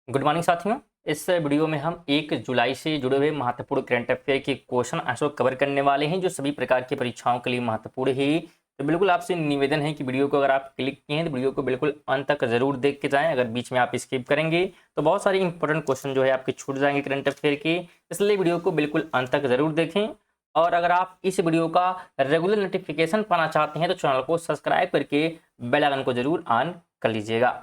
Good morning साथियों। इस video में हम 1 जुलाई से जुड़े हुए महत्वपूर्ण करंट अफेयर के क्वेश्चन आंसर कवर करने वाले हैं जो सभी प्रकार की परीक्षाओं के लिए महत्वपूर्ण है। तो बिल्कुल आपसे निवेदन है कि वीडियो को अगर आप क्लिक किए हैं तो वीडियो को बिल्कुल अंत तक जरूर देख के जाएं। अगर बीच में आप स्किप करेंगे तो बहुत सारे इंपॉर्टेंट क्वेश्चन जो है आपके छूट जाएंगे करंट अफेयर के, इसलिए वीडियो को बिल्कुल अंत तक जरूर देखें। और अगर आप इस वीडियो का रेगुलर नोटिफिकेशन पाना चाहते हैं तो चैनल को सब्सक्राइब करके बेल आइकन को जरूर ऑन कर लीजिएगा।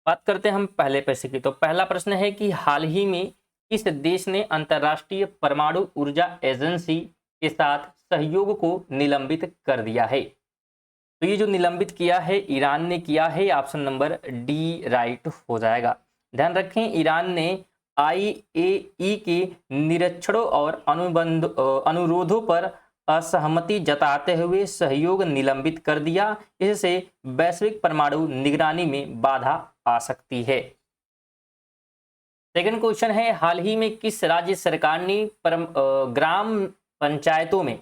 बात करते हैं हम पहले प्रश्न की। तो पहला प्रश्न है कि हाल ही में किस देश ने अंतर्राष्ट्रीय परमाणु ऊर्जा एजेंसी के साथ सहयोग को निलंबित कर दिया है? तो ये जो निलंबित किया है ईरान ने किया है। ऑप्शन नंबर डी राइट हो जाएगा। ध्यान रखें, ईरान ने IAEA के निरीक्षणों और अनुरोधों पर असहमति जताते हुए सहयोग निलंबित कर दिया। इससे वैश्विक परमाणु निगरानी में बाधा आ सकती है। सेकंड क्वेश्चन है, हाल ही में किस राज्य सरकार ने ग्राम पंचायतों में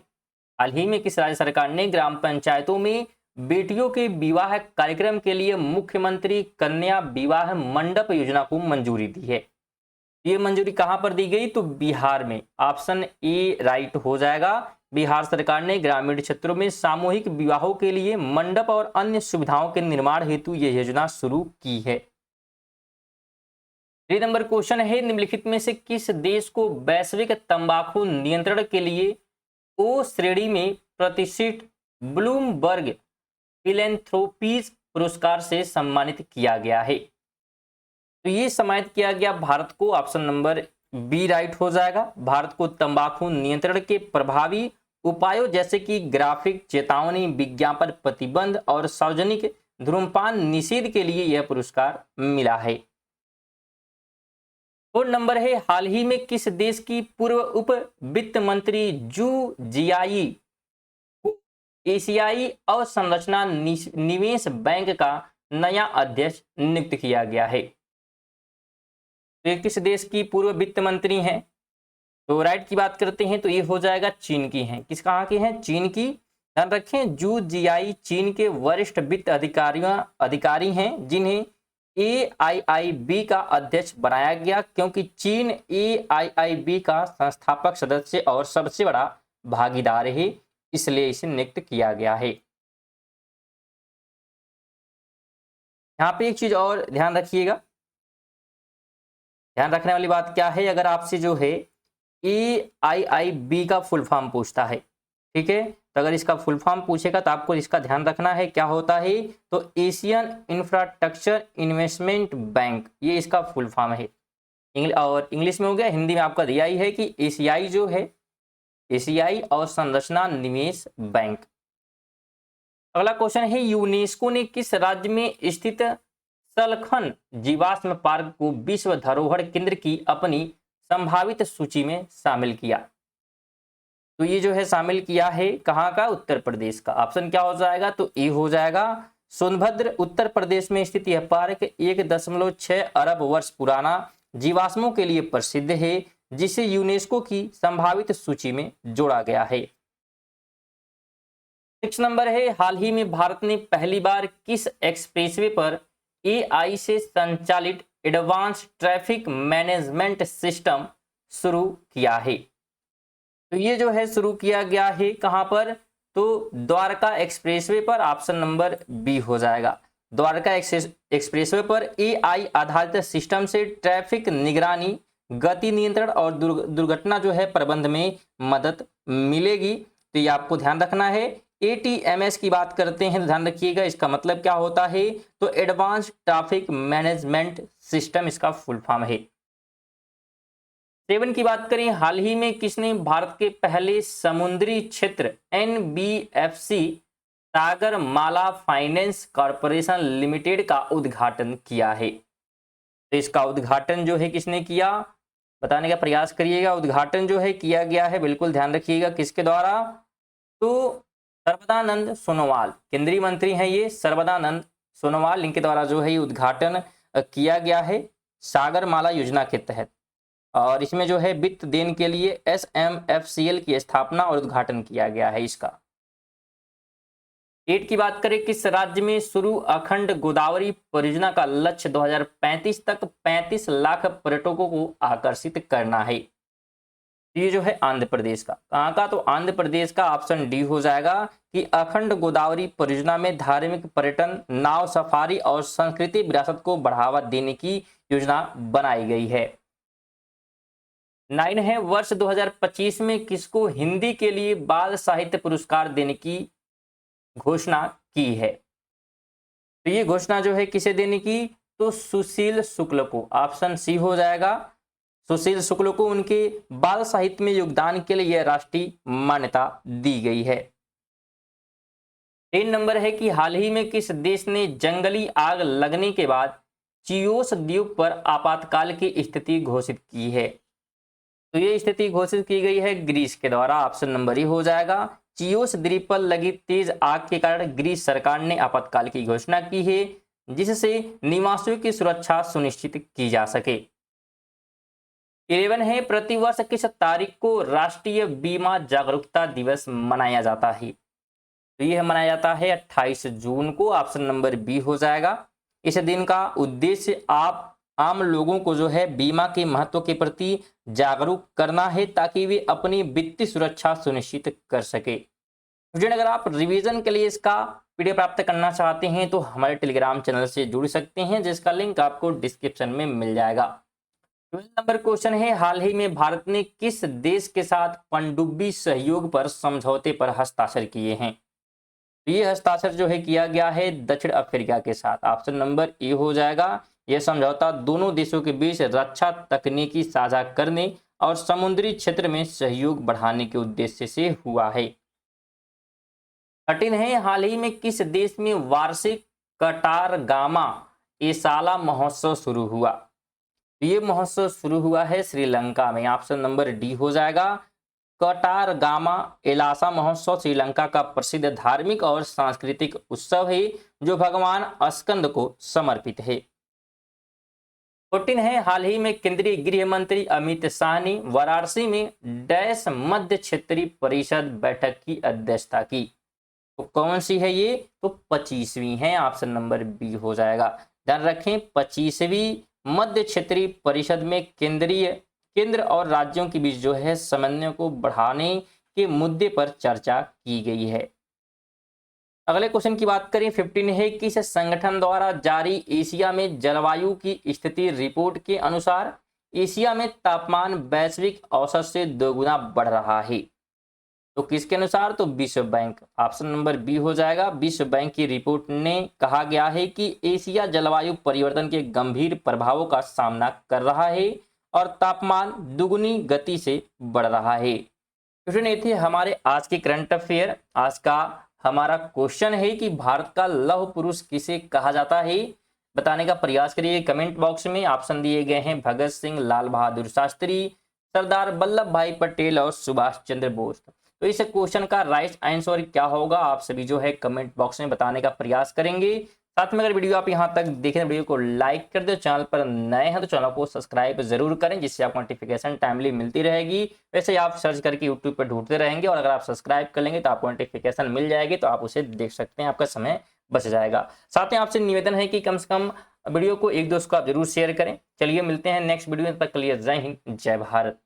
हाल ही में किस राज्य सरकार ने ग्राम पंचायतों में बेटियों के विवाह कार्यक्रम के लिए मुख्यमंत्री कन्या विवाह मंडप योजना को मंजूरी दी है? ये मंजूरी कहां पर दी गई? तो बिहार में। ऑप्शन ए राइट हो जाएगा। बिहार सरकार ने ग्रामीण क्षेत्रों में सामूहिक विवाहों के लिए मंडप और अन्य सुविधाओं के निर्माण हेतु यह योजना शुरू की है। 3 नंबर क्वेश्चन है, निम्नलिखित में से किस देश को वैश्विक तंबाकू नियंत्रण के लिए ओ श्रेणी में प्रतिष्ठित ब्लूमबर्ग फिलैंथ्रोपीज पुरस्कार से सम्मानित किया गया है? तो ये सम्मानित किया गया भारत को। ऑप्शन नंबर बी राइट हो जाएगा। भारत को तंबाकू नियंत्रण के प्रभावी उपायों जैसे कि ग्राफिक चेतावनी, विज्ञापन प्रतिबंध और सार्वजनिक धूम्रपान निषेध के लिए यह पुरस्कार मिला है। 4 नंबर है, हाल ही में किस देश की पूर्व उप वित्त मंत्री जू जियाई को एशियाई अवसंरचना निवेश बैंक का नया अध्यक्ष नियुक्त किया गया है? तो ये किस देश की पूर्व वित्त मंत्री हैं? तो राइट की बात करते हैं तो ये हो जाएगा चीन की हैं। किस कहाँ की हैं? चीन की। ध्यान रखें, जू जियाई चीन के वरिष्ठ वित्त अधिकारी हैं जिन्हें AIIB का अध्यक्ष बनाया गया क्योंकि चीन AIIB का संस्थापक सदस्य और सबसे बड़ा भागीदार है, इसलिए इसे नियुक्त किया गया है। यहाँ पे एक चीज और ध्यान रखिएगा। ध्यान रखने वाली बात क्या है, अगर आपसे जो है AIIB का फुल फॉर्म पूछता है, ठीक है, तो अगर इसका फुल फॉर्म पूछेगा तो आपको इसका ध्यान रखना है क्या होता है। तो एशियन इंफ्रास्ट्रक्चर इन्वेस्टमेंट बैंक, ये इसका फुल फॉर्म है। और इंग्लिश में हो गया, हिंदी में आपका दिया ही है कि एशियाई जो है, एशियाई और संरचना निवेश बैंक। अगला क्वेश्चन है, यूनेस्को ने किस राज्य में स्थित सलखन जीवाश्म पार्क को विश्व धरोहर केंद्र की अपनी संभावित सूची में शामिल किया? तो ये जो है शामिल किया है कहाँ का? उत्तर प्रदेश का। ऑप्शन क्या हो जाएगा? तो ए हो जाएगा। सोनभद्र उत्तर प्रदेश में स्थित यह पार्क 1.6 अरब वर्ष पुराना जीवाश्मों के लिए प्रसिद्ध है, जिसे यूनेस्को की संभावित सूची में जोड़ा गया है। 6 नंबर है, हाल ही में भारत ने पहली बार किस एक्सप्रेसवे पर AI से संचालित एडवांस ट्रैफिक मैनेजमेंट सिस्टम शुरू किया है? तो ये जो है शुरू किया गया है कहां पर? तो द्वारका एक्सप्रेसवे पर। ऑप्शन नंबर बी हो जाएगा। द्वारका एक्सप्रेसवे पर AI आधारित सिस्टम से ट्रैफिक निगरानी, गति नियंत्रण और दुर्घटना जो है प्रबंध में मदद मिलेगी। तो ये आपको ध्यान रखना है। ATMS की बात करते हैं तो ध्यान रखिएगा इसका मतलब क्या होता है। तो एडवांस ट्रैफिक मैनेजमेंट सिस्टम इसका फुल फॉर्म है। 7 की बात करें, हाल ही में किसने भारत के पहले समुद्री क्षेत्र NBFC Sagarmala finance corporation limited का उद्घाटन किया है? तो इसका उद्घाटन जो है किसने किया? बताने का प्रयास करिएगा। उद्घाटन जो है किया गया है, बिल्कुल ध्यान रखिएगा, किसके द्वारा? तो सर्बानंद सोनोवाल, केंद्रीय मंत्री हैं ये सर्बानंद सोनोवाल, इनके द्वारा जो है ये उद्घाटन किया गया है सागरमाला योजना के तहत। और इसमें जो है वित्त देने के लिए SMFCL की स्थापना और उद्घाटन किया गया है इसका। 8 की बात करें, किस राज्य में शुरू अखंड गोदावरी परियोजना का लक्ष्य 2035 तक 35 लाख पर्यटकों को आकर्षित करना है? ये जो है आंध्र प्रदेश का। कहाँ का? तो आंध्र प्रदेश का। ऑप्शन डी हो जाएगा कि अखंड गोदावरी परियोजना में धार्मिक पर्यटन, नाव सफारी और संस्कृति विरासत को बढ़ावा देने की योजना बनाई गई है। 9 है, वर्ष 2025 में किसको हिंदी के लिए बाल साहित्य पुरस्कार देने की घोषणा की है? तो ये घोषणा जो है किसे देने की? तो सुशील शुक्ल को। ऑप्शन सी हो जाएगा। सुशील शुक्ल को उनके बाल साहित्य में योगदान के लिए यह राष्ट्रीय मान्यता दी गई है। 3 नंबर है कि हाल ही में किस देश ने जंगली आग लगने के बाद चियोस द्वीप पर आपातकाल की स्थिति घोषित की है? तो ये स्थिति घोषित की गई है ग्रीस के द्वारा। ऑप्शन नंबर ई हो जाएगा। चियोस द्वीप पर लगी तेज आग के कारण ग्रीस सरकार ने आपातकाल की घोषणा की है, जिससे निवासियों की सुरक्षा सुनिश्चित की जा सके। 11 है, प्रतिवर्ष किस तारीख को राष्ट्रीय बीमा जागरूकता दिवस मनाया जाता है? तो यह मनाया जाता है 28 जून को। ऑप्शन नंबर बी हो जाएगा। इस दिन का उद्देश्य आप आम लोगों को जो है बीमा के महत्व के प्रति जागरूक करना है, ताकि वे अपनी वित्तीय सुरक्षा सुनिश्चित कर सके। स्टूडेंट, अगर आप रिवीजन के लिए इसका पीडीएफ प्राप्त करना चाहते हैं तो हमारे टेलीग्राम चैनल से जुड़ सकते हैं, जिसका लिंक आपको डिस्क्रिप्शन में मिल जाएगा। 12 नंबर क्वेश्चन है, हाल ही में भारत ने किस देश के साथ पनडुब्बी सहयोग पर समझौते पर हस्ताक्षर किए हैं? ये हस्ताक्षर जो है किया गया है दक्षिण अफ्रीका के साथ। ऑप्शन नंबर ए हो जाएगा। यह समझौता दोनों देशों के बीच रक्षा तकनीकी साझा करने और समुद्री क्षेत्र में सहयोग बढ़ाने के उद्देश्य से हुआ है। 13 है, हाल ही में किस देश में वार्षिक कटारगामा एसाला महोत्सव शुरू हुआ? ये महोत्सव शुरू हुआ है श्रीलंका में। ऑप्शन नंबर डी हो जाएगा। कटारगामा एलासा महोत्सव श्रीलंका का प्रसिद्ध धार्मिक और सांस्कृतिक उत्सव है, जो भगवान स्कंद को समर्पित है। 14 है, हाल ही में केंद्रीय गृह मंत्री अमित शाह ने वाराणसी में डैश मध्य क्षेत्रीय परिषद बैठक की अध्यक्षता की। तो कौन सी है ये? तो 25वीं है। ऑप्शन नंबर बी हो जाएगा। ध्यान रखें, 25वीं मध्य क्षेत्रीय परिषद में केंद्र और राज्यों के बीच जो है समन्वय को बढ़ाने के मुद्दे पर चर्चा की गई है। अगले क्वेश्चन की बात करें, 15 है, किस संगठन द्वारा जारी एशिया में जलवायु की स्थिति रिपोर्ट के अनुसार एशिया में तापमान वैश्विक औसत से 2 गुना बढ़ रहा है? तो किसके अनुसार? तो विश्व बैंक। ऑप्शन नंबर बी हो जाएगा। विश्व बैंक की रिपोर्ट ने कहा गया है कि एशिया जलवायु परिवर्तन के गंभीर प्रभावों का सामना कर रहा है और तापमान दुगुनी गति से बढ़ रहा है। ये थे हमारे आज के करंट अफेयर। आज का हमारा क्वेश्चन है कि भारत का लौह पुरुष किसे कहा जाता है? बताने का प्रयास करिए कमेंट बॉक्स में। ऑप्शन दिए गए हैं भगत सिंह, लाल बहादुर शास्त्री, सरदार वल्लभ भाई पटेल और सुभाष चंद्र बोस। तो इस क्वेश्चन का राइट आंसर क्या होगा, आप सभी जो है कमेंट बॉक्स में बताने का प्रयास करेंगे। साथ में अगर वीडियो आप यहां तक देखें, वीडियो को लाइक कर दो। चैनल पर नए हैं तो चैनल को सब्सक्राइब जरूर करें, जिससे आपको नोटिफिकेशन टाइमली मिलती रहेगी। वैसे आप सर्च करके यूट्यूब पर ढूंढते रहेंगे और अगर आप सब्सक्राइब कर लेंगे तो आपको नोटिफिकेशन मिल जाएगी, तो आप उसे देख सकते हैं, आपका समय बच जाएगा। साथ ही आपसे निवेदन है कि कम से कम वीडियो को एक दोस्त को आप जरूर शेयर करें। चलिए मिलते हैं नेक्स्ट वीडियो में, तब तक के लिए जय हिंद, जय भारत।